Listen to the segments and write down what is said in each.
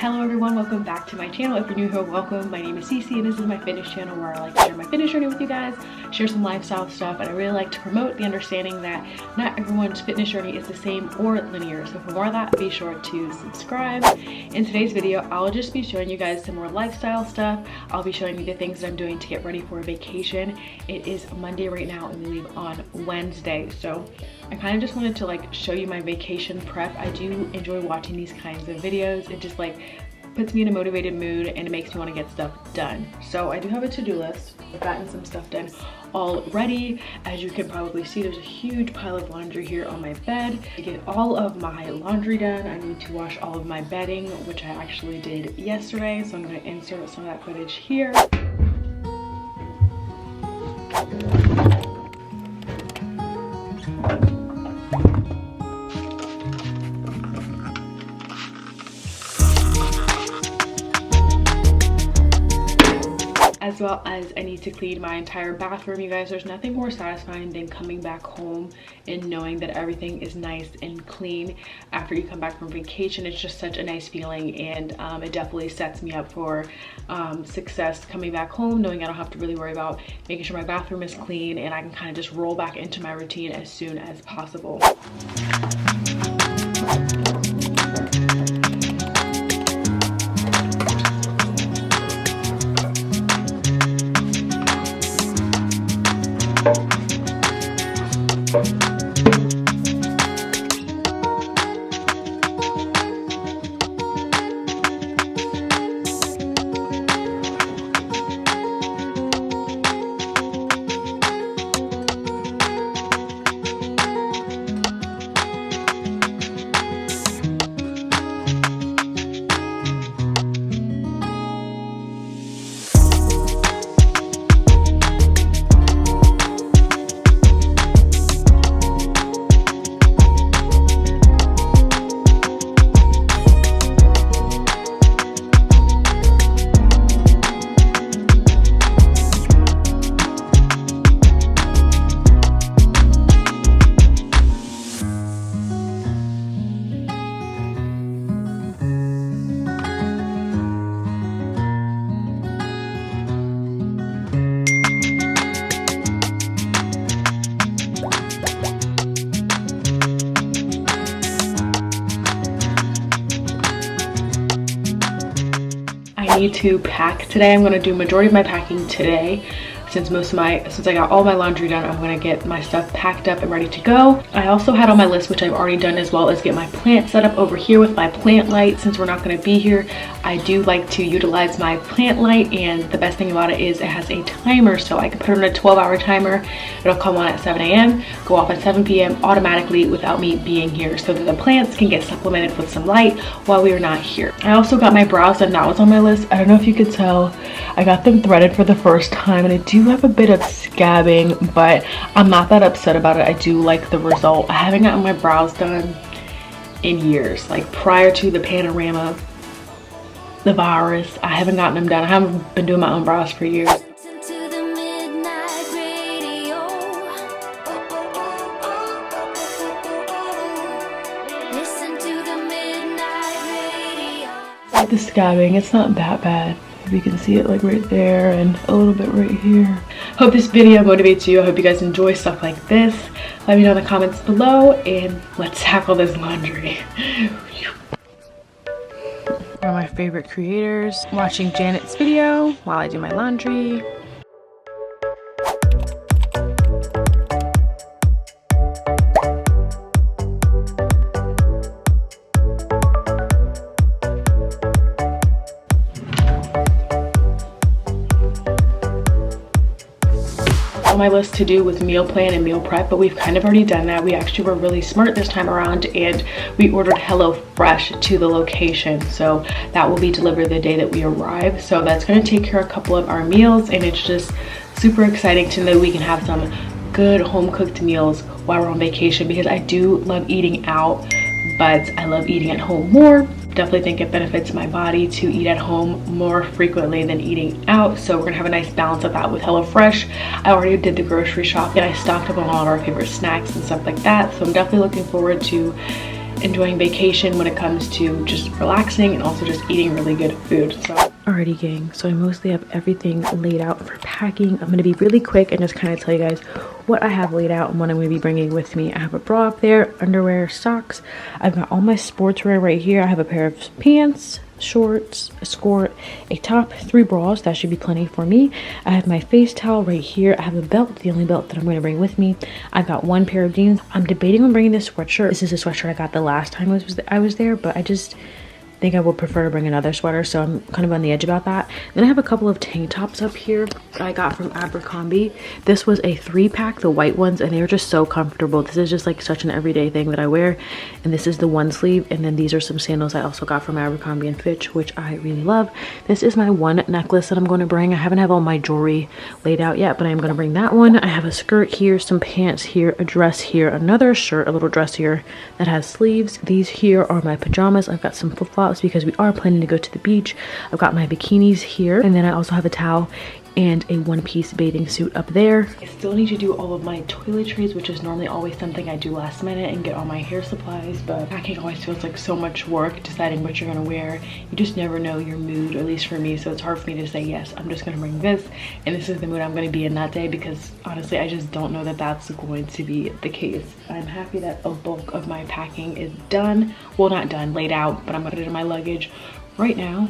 Hello everyone, welcome back to my channel. If you're new here, welcome. My name is Cece and this is my fitness channel where I like to share my fitness journey with you guys, share some lifestyle stuff, and I really like to promote the understanding that not everyone's fitness journey is the same or linear. So for more of that, be sure to subscribe. In today's video, I'll just be showing you guys some more lifestyle stuff. I'll be showing you the things that I'm doing to get ready for a vacation. It is Monday right now and we leave on Wednesday. So I kind of just wanted to show you my vacation prep. I do enjoy watching these kinds of videos. It just puts me in a motivated mood and it makes me want to get stuff done. So I do have a to-do list. I've gotten some stuff done already. As you can probably see, there's a huge pile of laundry here on my bed. To get all of my laundry done, I need to wash all of my bedding, which I actually did yesterday. So I'm going to insert some of that footage here. As well as I need to clean my entire bathroom. You guys, there's nothing more satisfying than coming back home and knowing that everything is nice and clean after you come back from vacation. It's just such a nice feeling, and it definitely sets me up for success coming back home, knowing I don't have to really worry about making sure my bathroom is clean, and I can kind of just roll back into my routine as soon as possible. I need to pack today. I'm going to do majority of my packing today. Since I got all my laundry done, I'm going to get my stuff packed up and ready to go. I also had on my list, which I've already done, as well as get my plant set up over here with my plant light. Since we're not going to be here, I do like to utilize my plant light, and the best thing about it is it has a timer, so I can put it on a 12-hour timer. It'll come on at 7 a.m, go off at 7 p.m. automatically without me being here, so that the plants can get supplemented with some light while we are not here. I also got my brows done. That was on my list. I don't know if you could tell, I got them threaded for the first time, and I do have a bit of scabbing, but I'm not that upset about it. I do like the result. I haven't gotten my brows done in years. Prior to the panorama, the virus, I haven't gotten them done. I haven't been doing my own brows for years. The scabbing, it's not that bad. You can see it right there and a little bit right here. Hope this video motivates you. I hope you guys enjoy stuff like this. Let me know in the comments below and let's tackle this laundry. One of my favorite creators, watching Janet's video while I do my laundry. On my list to do was meal plan and meal prep, but we've kind of already done that. We actually were really smart this time around and we ordered HelloFresh to the location, so that will be delivered the day that we arrive. So that's going to take care of a couple of our meals, and it's just super exciting to know we can have some good home cooked meals while we're on vacation, because I do love eating out, but I love eating at home more. Definitely think it benefits my body to eat at home more frequently than eating out, so we're gonna have a nice balance of that with HelloFresh. I already did the grocery shop and I stocked up on all of our favorite snacks and stuff like that, so I'm definitely looking forward to enjoying vacation when it comes to just relaxing and also just eating really good food. So alrighty gang, so I mostly have everything laid out for packing. I'm going to be really quick and just kind of tell you guys what I have laid out and what I'm going to be bringing with me. I have a bra up there, underwear, socks. I've got all my sportswear right here. I have a pair of pants, shorts, a skirt, a top, 3 bras. That should be plenty for me. I have my face towel right here. I have a belt, the only belt that I'm going to bring with me. I've got 1 pair of jeans. I'm debating on bringing this sweatshirt. This is a sweatshirt I got the last time I was there, but I just think I would prefer to bring another sweater, so I'm kind of on the edge about that. Then I have a couple of tank tops up here that I got from Abercrombie. This was a 3-pack, the white ones, and they were just so comfortable. This is just like such an everyday thing that I wear. And this is the 1 sleeve, and then these are some sandals I also got from Abercrombie and Fitch, which I really love. This is my 1 necklace that I'm going to bring. I haven't have all my jewelry laid out yet, but I'm going to bring that one. I have a skirt here, some pants here, a dress here, another shirt, a little dress here that has sleeves. These here are my pajamas. I've got some flip-flops because we are planning to go to the beach. I've got my bikinis here, and then I also have a towel and a 1-piece bathing suit up there. I still need to do all of my toiletries, which is normally always something I do last minute, and get all my hair supplies, but packing always feels like so much work, deciding what you're gonna wear. You just never know your mood, or at least for me, so it's hard for me to say, yes, I'm just gonna bring this, and this is the mood I'm gonna be in that day, because honestly, I just don't know that that's going to be the case. I'm happy that a bulk of my packing is done. Well, not done, laid out, but I'm gonna put it in my luggage right now.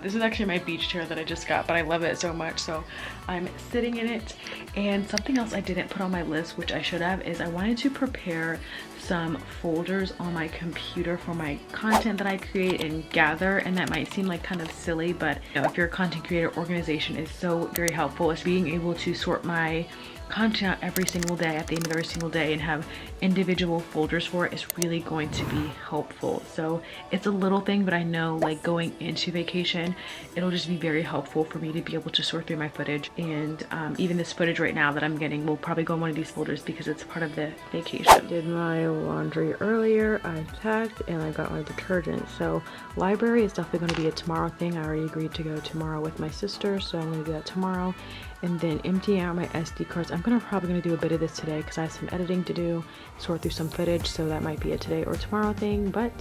This is actually my beach chair that I just got, but I love it so much, so I'm sitting in it. And something else I didn't put on my list, which I should have, is I wanted to prepare some folders on my computer for my content that I create and gather. And that might seem like kind of silly, but you know, if you're a content creator, organization is so very helpful. It's being able to sort my content out every single day at the end of every single day and have individual folders for it is really going to be helpful. So it's a little thing, but I know like going into vacation, it'll just be very helpful for me to be able to sort through my footage. And even this footage right now that I'm getting will probably go in one of these folders because it's part of the vacation. Did my laundry earlier, I packed, and I got my detergent. So library is definitely going to be a tomorrow thing. I already agreed to go tomorrow with my sister, so I'm going to do that tomorrow. And then emptying out my SD cards. I'm probably gonna do a bit of this today because I have some editing to do, sort through some footage, so that might be a today or tomorrow thing, but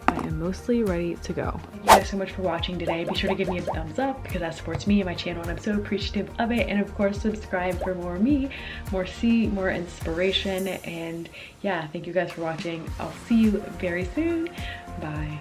I am mostly ready to go. Thank you guys so much for watching today. Be sure to give me a thumbs up because that supports me and my channel, and I'm so appreciative of it. And of course, subscribe for more me, more C, more inspiration. And yeah, thank you guys for watching. I'll see you very soon. Bye.